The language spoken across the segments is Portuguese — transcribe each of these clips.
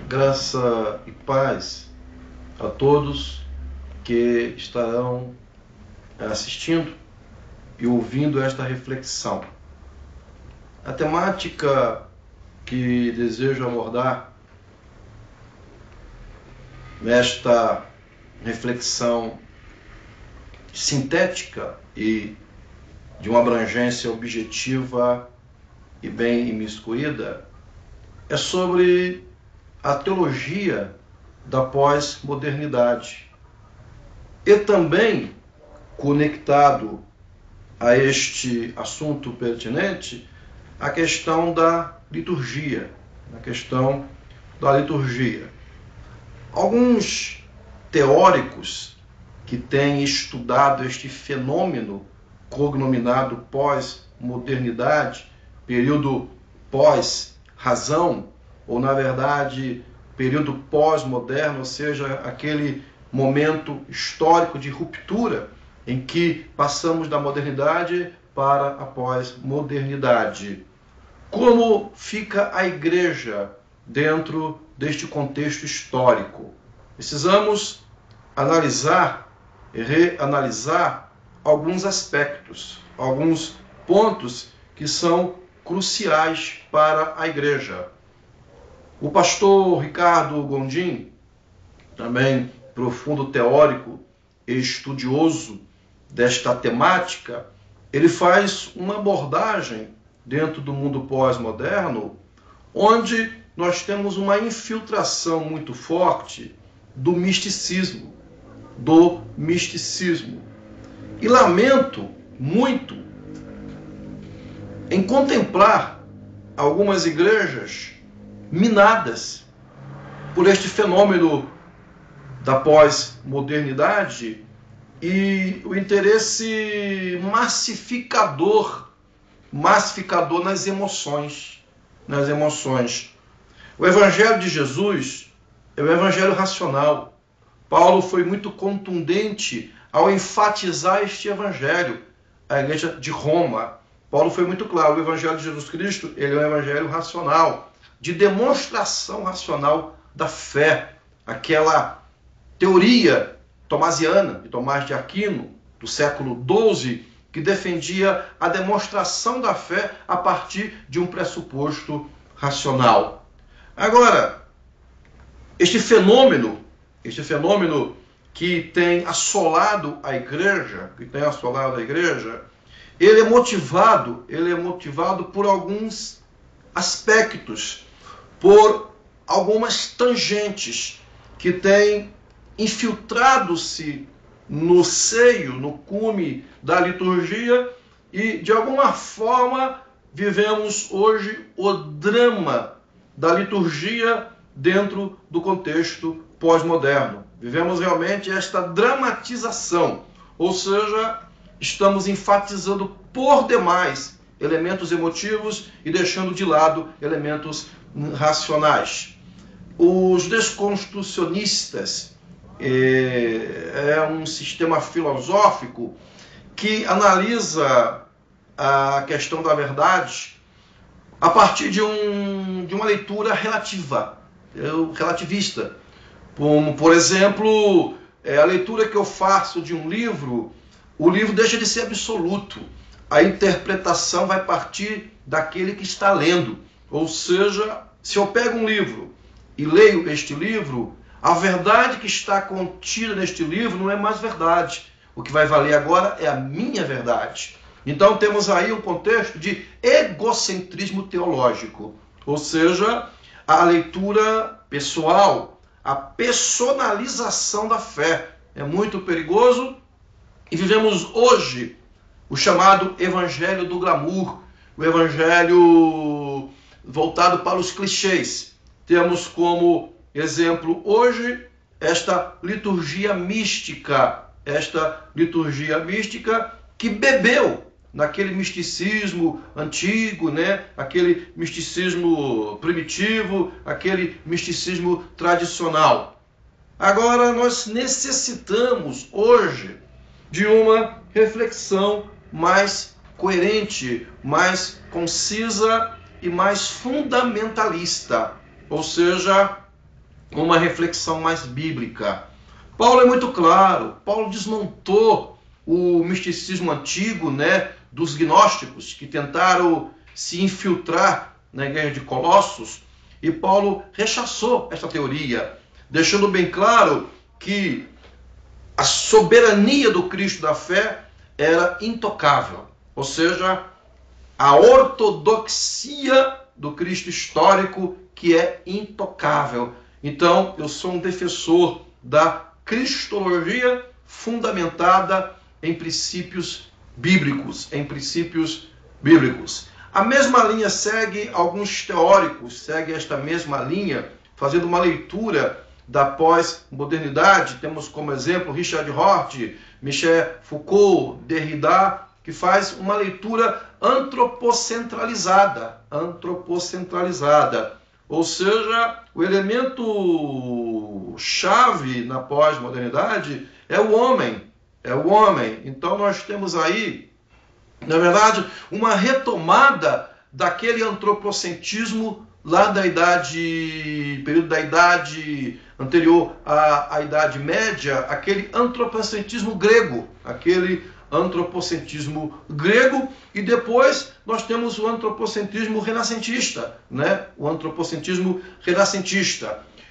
Graça e paz a todos que estarão assistindo e ouvindo esta reflexão. A temática que desejo abordar nesta reflexão sintética e de uma abrangência objetiva e bem imiscuída é sobre a teologia da pós-modernidade e também conectado a este assunto pertinente a questão da liturgia, Alguns teóricos que têm estudado este fenômeno cognominado pós-modernidade, período pós-razão, ou na verdade período pós-moderno, ou seja, aquele momento histórico de ruptura em que passamos da modernidade para a pós-modernidade. Como fica a igreja dentro deste contexto histórico? Precisamos analisar e reanalisar alguns aspectos, alguns pontos que são cruciais para a igreja. O pastor Ricardo Gondim, também profundo teórico e estudioso desta temática, ele faz uma abordagem dentro do mundo pós-moderno, onde nós temos uma infiltração muito forte do misticismo. E lamento muito em contemplar algumas igrejas minadas por este fenômeno da pós-modernidade e o interesse massificador nas emoções. O Evangelho de Jesus é o Evangelho racional. Paulo foi muito contundente ao enfatizar este Evangelho. A igreja de Roma, Paulo foi muito claro, o Evangelho de Jesus Cristo, ele é um Evangelho racional, de demonstração racional da fé. Aquela teoria tomasiana de Tomás de Aquino, do século XII, que defendia a demonstração da fé a partir de um pressuposto racional. Agora, este fenômeno que tem assolado a igreja, ele é motivado por alguns aspectos, por algumas tangentes que têm infiltrado-se no seio, no cume da liturgia e, de alguma forma, vivemos hoje o drama da liturgia dentro do contexto pós-moderno. Vivemos realmente esta dramatização, ou seja, estamos enfatizando por demais elementos emotivos e deixando de lado elementos racionais. Os desconstrucionistas é um sistema filosófico que analisa a questão da verdade a partir de uma leitura relativista. Como, por exemplo, a leitura que eu faço de um livro, o livro deixa de ser absoluto. A interpretação vai partir daquele que está lendo. Ou seja, se eu pego um livro e leio este livro, a verdade que está contida neste livro não é mais verdade. O que vai valer agora é a minha verdade. Então temos aí um contexto de egocentrismo teológico, ou seja, a leitura pessoal, a personalização da fé. É muito perigoso e vivemos hoje o chamado evangelho do glamour, o evangelho voltado para os clichês. Temos como exemplo hoje esta liturgia mística que bebeu naquele misticismo antigo, aquele misticismo primitivo, aquele misticismo tradicional. Agora nós necessitamos hoje de uma reflexão mais coerente, mais concisa e mais fundamentalista. Ou seja, uma reflexão mais bíblica. Paulo é muito claro, Paulo desmontou o misticismo antigo, né, dos gnósticos, que tentaram se infiltrar na igreja de Colossos, e Paulo rechaçou essa teoria, deixando bem claro que a soberania do Cristo da fé era intocável, ou seja, a ortodoxia do Cristo histórico que é intocável. Então, eu sou um defensor da cristologia fundamentada em princípios bíblicos, A mesma linha segue alguns teóricos, segue esta mesma linha, fazendo uma leitura da pós-modernidade. Temos como exemplo Richard Rorty, Michel Foucault, Derrida, que faz uma leitura antropocentralizada. Ou seja, o elemento chave na pós-modernidade é o homem. Então nós temos aí, na verdade, uma retomada daquele antropocentrismo lá período da idade anterior à Idade Média, aquele antropocentrismo grego, e depois nós temos o antropocentrismo renascentista, né?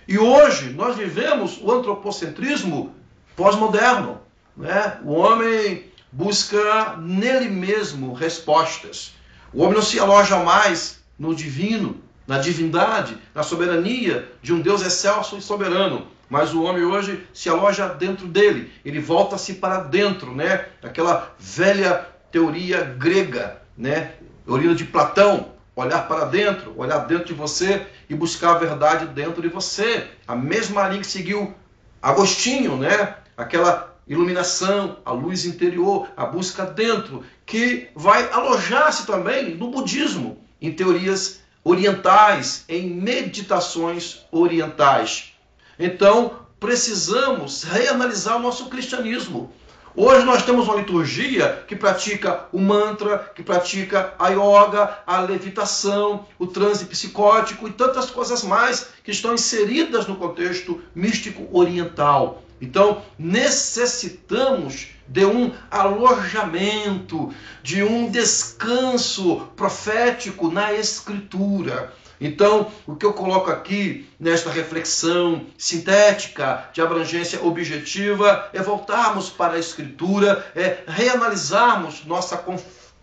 E hoje nós vivemos o antropocentrismo pós-moderno, né? O homem busca nele mesmo respostas. O homem não se aloja mais no divino, na divindade, na soberania de um Deus excelso e soberano. Mas o homem hoje se aloja dentro dele, ele volta-se para dentro, né? Aquela velha teoria grega, né? Teoria de Platão, olhar para dentro, olhar dentro de você e buscar a verdade dentro de você. A mesma linha que seguiu Agostinho, né? Aquela iluminação, a luz interior, a busca dentro, que vai alojar-se também no budismo, em teorias orientais, em meditações orientais. Então, precisamos reanalisar o nosso cristianismo. Hoje nós temos uma liturgia que pratica o mantra, que pratica a yoga, a levitação, o transe psicótico e tantas coisas mais que estão inseridas no contexto místico oriental. Então, necessitamos de um alojamento, de um descanso profético na Escritura. Então, o que eu coloco aqui nesta reflexão sintética, de abrangência objetiva, é voltarmos para a Escritura, é reanalisarmos nossa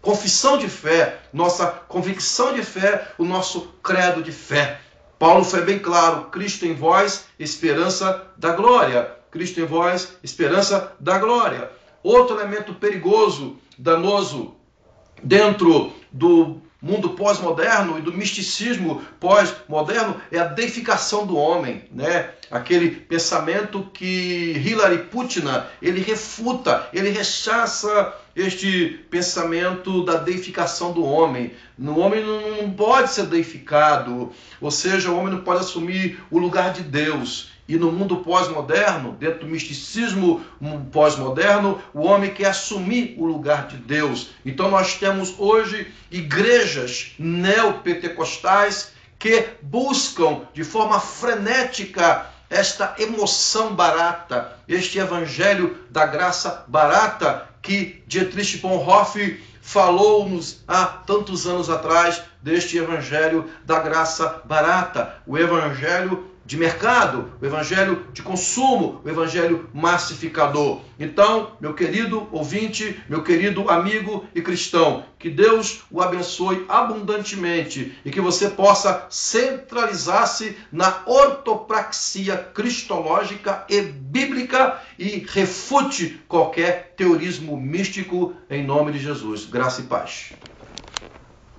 confissão de fé, nossa convicção de fé, o nosso credo de fé. Paulo foi bem claro: Cristo em vós, esperança da glória. Cristo em vós, esperança da glória. Outro elemento perigoso, danoso, dentro do mundo pós-moderno e do misticismo pós-moderno é a deificação do homem, né? Aquele pensamento que Hilary Putna, ele refuta, ele rechaça este pensamento da deificação do homem. O homem não pode ser deificado, ou seja, o homem não pode assumir o lugar de Deus. E no mundo pós-moderno, dentro do misticismo pós-moderno, o homem quer assumir o lugar de Deus. Então nós temos hoje igrejas neopentecostais que buscam de forma frenética esta emoção barata, este evangelho da graça barata que Dietrich Bonhoeffer falou-nos há tantos anos atrás, deste evangelho da graça barata, o evangelho de mercado, o evangelho de consumo, o evangelho massificador. Então, meu querido ouvinte, meu querido amigo e cristão, que Deus o abençoe abundantemente e que você possa centralizar-se na ortopraxia cristológica e bíblica e refute qualquer teorismo místico em nome de Jesus. Graça e paz.